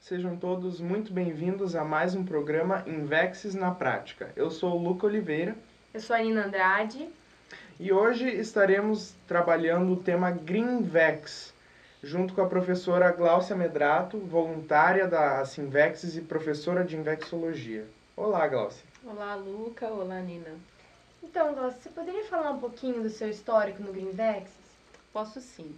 Sejam todos muito bem-vindos a mais um programa Invex na Prática. Eu sou o Luca Oliveira. Eu sou a Nina Andrade. E hoje estaremos trabalhando o tema Greenvex, junto com a professora Gláucia Medrato, voluntária da Sinvex e professora de Invexologia. Olá, Gláucia. Olá, Luca. Olá, Nina. Então, Gláucia, você poderia falar um pouquinho do seu histórico no Greenvex? Posso sim.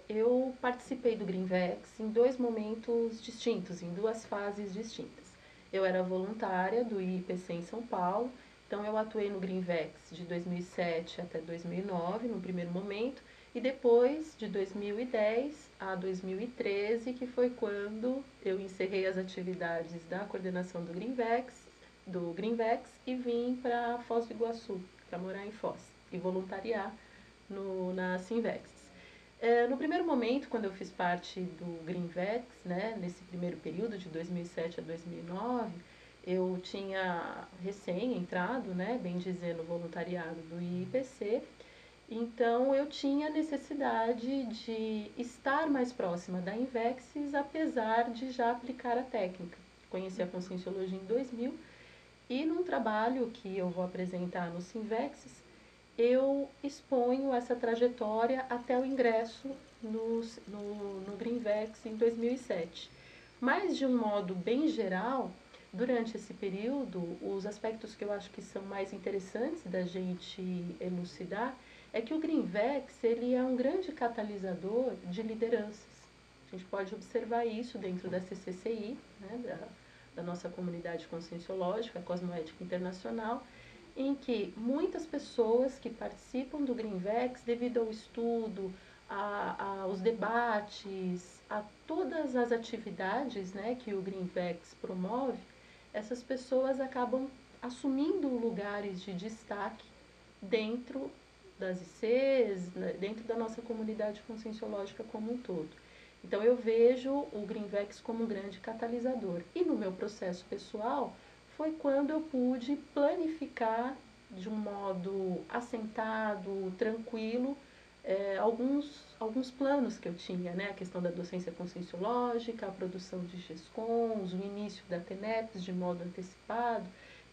Eu participei do Greenvex em dois momentos distintos, em duas fases distintas. Eu era voluntária do IPC em São Paulo, então eu atuei no Greenvex de 2007 até 2009, no primeiro momento, e depois de 2010 a 2013, que foi quando eu encerrei as atividades da coordenação do Greenvex e vim para Foz do Iguaçu, para morar em Foz e voluntariar na Sinvex. No primeiro momento, quando eu fiz parte do Greenvex, né, nesse primeiro período de 2007 a 2009, eu tinha recém entrado, né, bem dizendo, voluntariado do IPC, então eu tinha necessidade de estar mais próxima da Invexis, apesar de já aplicar a técnica. Conheci a Conscienciologia em 2000 e num trabalho que eu vou apresentar no Sinvexis, eu exponho essa trajetória até o ingresso no Greenvex em 2007. Mas, de um modo bem geral, durante esse período, os aspectos que eu acho que são mais interessantes da gente elucidar é que o Greenvex ele é um grande catalisador de lideranças. A gente pode observar isso dentro da CCCI, né, da nossa comunidade conscienciológica, cosmoética internacional, em que muitas pessoas que participam do Greenvex, devido ao estudo, aos debates, a todas as atividades, né, que o Greenvex promove, essas pessoas acabam assumindo lugares de destaque dentro das ICs, dentro da nossa comunidade conscienciológica como um todo. Então eu vejo o Greenvex como um grande catalisador. E no meu processo pessoal, foi quando eu pude planificar de um modo assentado, tranquilo, alguns planos que eu tinha, né? A questão da docência conscienciológica, a produção de GESCONs, o início da TENEPS de modo antecipado.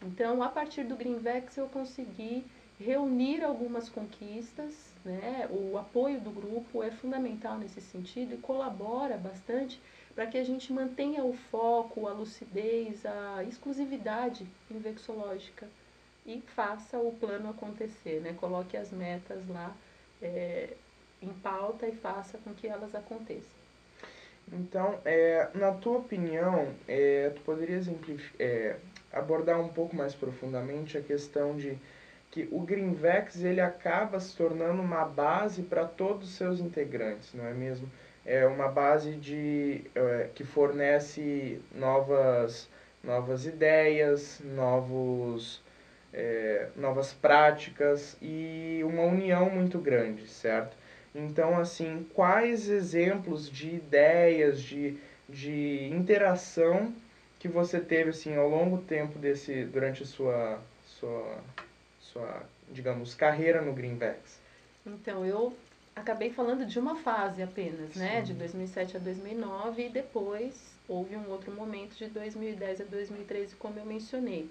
Então, a partir do Greenvex, eu consegui reunir algumas conquistas, né? O apoio do grupo é fundamental nesse sentido e colabora bastante para que a gente mantenha o foco, a lucidez, a exclusividade invexológica e faça o plano acontecer, né? Coloque as metas lá em pauta e faça com que elas aconteçam. Então, na tua opinião, tu poderia abordar um pouco mais profundamente a questão de que o Greenvex ele acaba se tornando uma base para todos os seus integrantes, não é mesmo? É uma base que fornece novas ideias, novas práticas e uma união muito grande, certo? Então, assim, quais exemplos de ideias, de interação que você teve assim ao longo do tempo durante a sua, digamos, carreira no Greenvex? Então, eu acabei falando de uma fase apenas, né, Sim. de 2007 a 2009 e depois houve um outro momento de 2010 a 2013, como eu mencionei.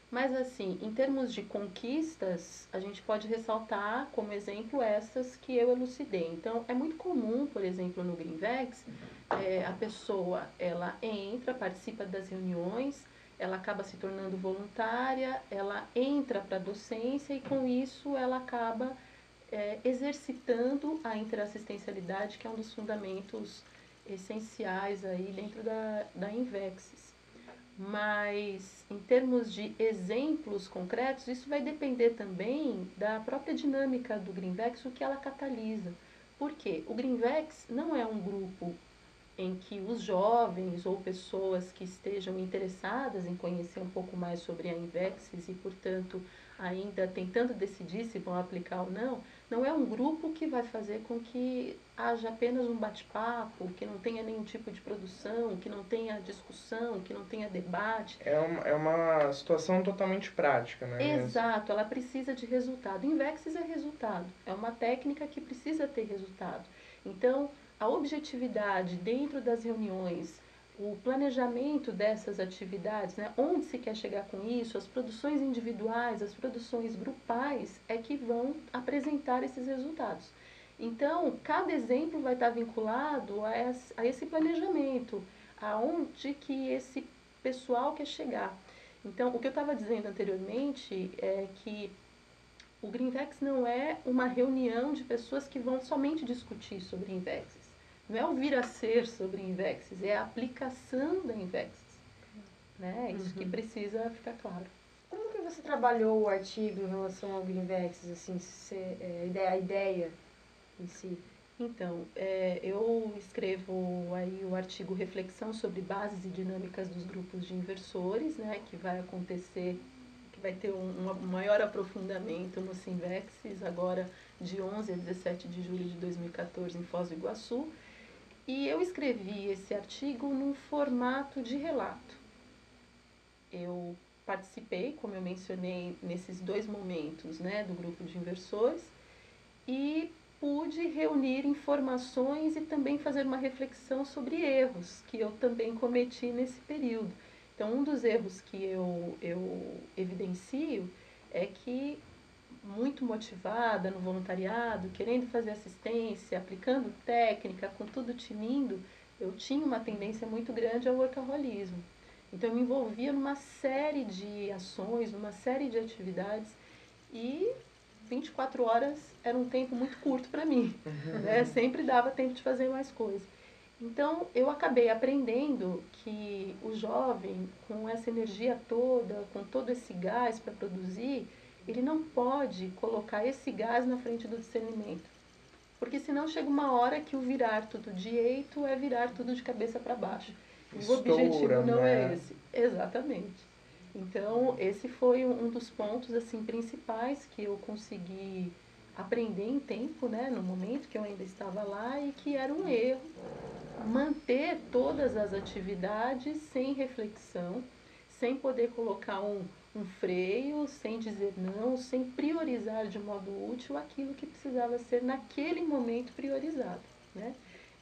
Mas assim, em termos de conquistas, a gente pode ressaltar como exemplo essas que eu elucidei. Então, é muito comum, por exemplo, no Greenvex, a pessoa ela entra, participa das reuniões, ela acaba se tornando voluntária, ela entra para a docência e com isso ela acaba exercitando a interassistencialidade, que é um dos fundamentos essenciais aí dentro da Invexis. Mas, em termos de exemplos concretos, isso vai depender também da própria dinâmica do Greenvex, o que ela catalisa. Por quê? O Greenvex não é um grupo em que os jovens ou pessoas que estejam interessadas em conhecer um pouco mais sobre a Invexis e, portanto, ainda tentando decidir se vão aplicar ou não, não é um grupo que vai fazer com que haja apenas um bate-papo, que não tenha nenhum tipo de produção, que não tenha discussão, que não tenha debate. É uma situação totalmente prática, não é mesmo? Exato, ela precisa de resultado. Invexis é resultado, é uma técnica que precisa ter resultado. Então, a objetividade dentro das reuniões, o planejamento dessas atividades, né, onde se quer chegar com isso, as produções individuais, as produções grupais, é que vão apresentar esses resultados. Então, cada exemplo vai estar vinculado a esse planejamento, aonde que esse pessoal quer chegar. Então, o que eu estava dizendo anteriormente é que o Greenvex não é uma reunião de pessoas que vão somente discutir sobre Invexes. Não é o vir a ser sobre Invexes, é a aplicação da Invexes. Né? Isso que precisa ficar claro. Como que você trabalhou o artigo em relação ao Greenvex, assim, a ideia em si? Então, eu escrevo aí o artigo Reflexão sobre Bases e Dinâmicas dos Grupos de Inversores, né, que vai acontecer, que vai ter um maior aprofundamento no Sinvexes, agora de 11 a 17 de julho de 2014 em Foz do Iguaçu. E eu escrevi esse artigo num formato de relato. Eu participei, como eu mencionei, nesses 2 momentos, né, do grupo de inversores e pude reunir informações e também fazer uma reflexão sobre erros que eu também cometi nesse período. Então, um dos erros que eu evidencio é que, muito motivada no voluntariado, querendo fazer assistência, aplicando técnica, com tudo tinindo, eu tinha uma tendência muito grande ao workaholismo. Então, eu me envolvia numa série de ações, numa série de atividades e 24 horas era um tempo muito curto para mim, né? Sempre dava tempo de fazer mais coisas. Então, eu acabei aprendendo que o jovem, com essa energia toda, com todo esse gás para produzir, ele não pode colocar esse gás na frente do discernimento. Porque senão chega uma hora que o virar tudo direito é virar tudo de cabeça para baixo. E o objetivo não é esse. Exatamente. Então, esse foi um dos pontos assim principais que eu consegui aprender em tempo, né, no momento que eu ainda estava lá, e que era um erro manter todas as atividades sem reflexão, sem poder colocar um freio, sem dizer não, sem priorizar de modo útil aquilo que precisava ser naquele momento priorizado, né?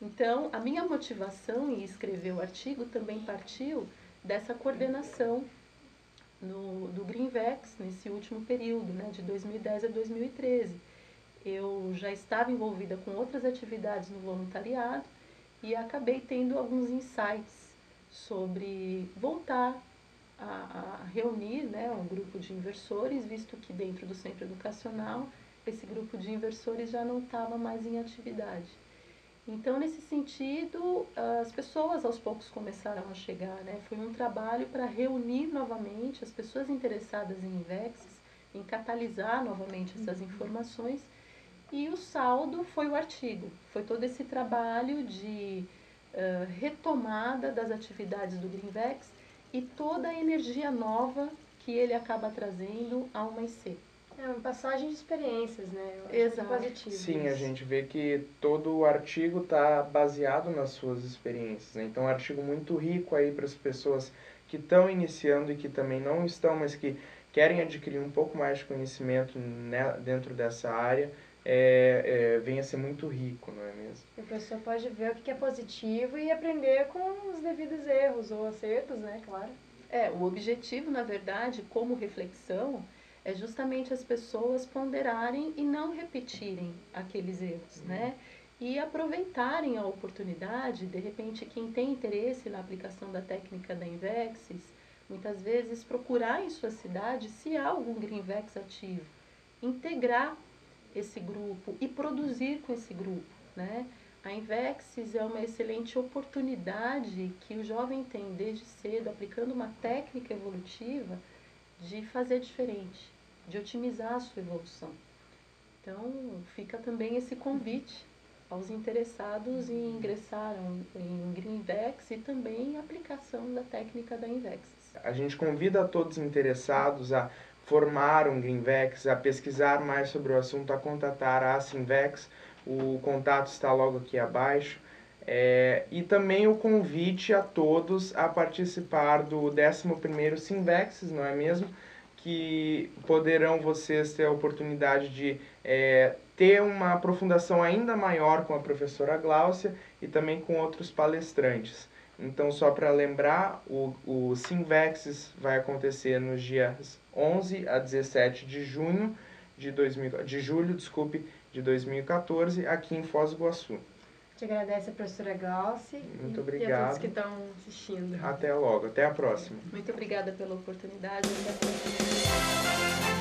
Então, a minha motivação em escrever o artigo também partiu dessa coordenação do Greenvex nesse último período, né, de 2010 a 2013. Eu já estava envolvida com outras atividades no voluntariado e acabei tendo alguns insights sobre voltar a reunir, né, um grupo de inversores, visto que dentro do centro educacional esse grupo de inversores já não estava mais em atividade. Então, nesse sentido, as pessoas aos poucos começaram a chegar, né? Foi um trabalho para reunir novamente as pessoas interessadas em Invexes, em catalisar novamente essas informações, e o saldo foi o artigo. Foi todo esse trabalho de retomada das atividades do Greenvex e toda a energia nova que ele acaba trazendo ao IC. É uma passagem de experiências, né? Eu acho Exato. muito positivo. Sim, isso. a gente vê que todo o artigo está baseado nas suas experiências, né? Então, é um artigo muito rico aí para as pessoas que estão iniciando e que também não estão, mas que querem adquirir um pouco mais de conhecimento, né, dentro dessa área, vem a ser muito rico, não é mesmo? A pessoa pode ver o que é positivo e aprender com os devidos erros ou acertos, né? Claro. O objetivo, na verdade, como reflexão, é justamente as pessoas ponderarem e não repetirem aqueles erros, né? E aproveitarem a oportunidade, de repente, quem tem interesse na aplicação da técnica da Invexis, muitas vezes procurar em sua cidade se há algum Greenvex ativo, integrar esse grupo e produzir com esse grupo, né? A Invexis é uma excelente oportunidade que o jovem tem desde cedo, aplicando uma técnica evolutiva, de fazer diferente, de otimizar a sua evolução. Então, fica também esse convite aos interessados em ingressar em Greenvex e também a aplicação da técnica da Invexis. A gente convida a todos interessados a formar um Greenvex, a pesquisar mais sobre o assunto, a contatar a Sinvex. O contato está logo aqui abaixo. E também o convite a todos a participar do 11º Sinvexes, não é mesmo? Que poderão vocês ter a oportunidade de ter uma aprofundação ainda maior com a professora Gláucia e também com outros palestrantes. Então, só para lembrar, o Simvex vai acontecer nos dias 11 a 17 de junho de julho, de 2014, aqui em Foz do Iguaçu. Te agradece a professora Glauci. Muito E a obrigado. todos que estão assistindo. Até logo, até a próxima. Muito obrigada pela oportunidade. Até a próxima.